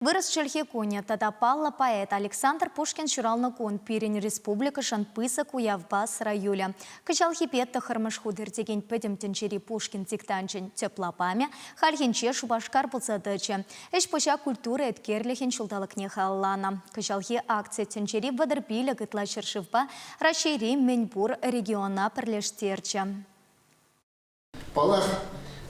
Вырос Чельхекуня, тада палла поэт Александр Пушкин чурална кун пирен республика шанпыса куявбас раюля. Качалхипетта хармашхудыр деген пөдім тенчери Пушкин тиктанчен теплопамя, хальхинче шубашкар пылсадычы. Эш пыша культура эткерлихин чулталыкне халлана. Качалхи акция тенчери вадырпиля гытла чершивба расшири Меньбур региона пірлештерчі. Палах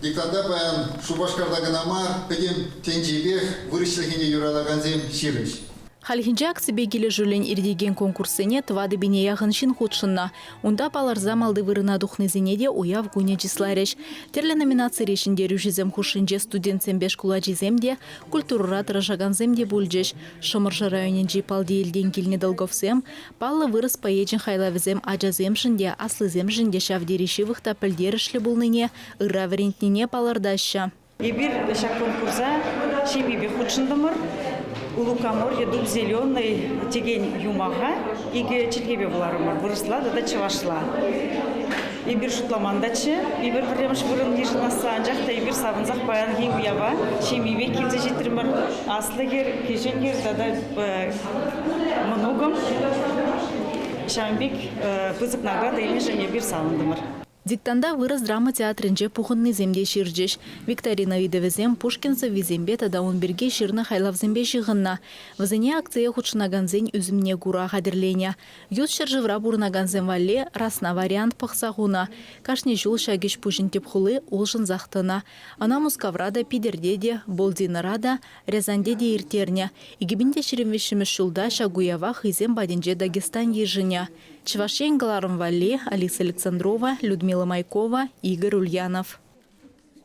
диктанда баян Шубашкардағы намар, педем тенжебех, вырышлығыне юралаган зем ширыш. Хальхинчак себе келе жүлен ирдеген конкурсыне твады біне яғыншын худшынна. Унда паларза малды вырына духнызынеде уяв гуне числареш. Терлі номинация решінде рюжизем хушынже студент зембеш куладжиземде, культуррат рожаган земде бульджеш. Шомыржы районенжи палды елден келіне долговсем, паллы вырыс поеджин хайлавызем аджаземшінде, аслыземшінде шавдерешивықта пілдерішлі бұлныне, ыра варентнине палардаща. Ебір шак конкурса шемебе худшындымыр. Улукамор, дуб зеленый, теген юмаға, иге чилгебе буларымыр, вырысла, да чывашла. Ибір шутламандачы, ибір біреміш бұрын ешінасы анжақта, ибір сабынзақ баян ген уява, шемебе келзе жетірмір, аслыгер, кешенгер, да мұнуғым, шамбек пызық награда елмен және бір салындымыр. Диктанда вырос драма театрынже пухынны земде ширджеш. Викторина видовезем Пушкинцев визембе тада он берге ширны хайлавзембе жығынна. Вазыне акция худшынаганзен үзімне гура қадірлене. Ют шыржывра бурнаганзен валле расна вариант пақсағуна. Кашне жул шагеш пушын тепхулы олшын зақтына. Ана мускаврада пидердеде, болдинарада, рязандеде иртерне. Игибінде шеремвешіміз шулда шагуява хызем баденже Дагестан ежыня. Чевашен Галаром Валле, Алиса Александрова, Людмила Майкова, Игорь Ульянов.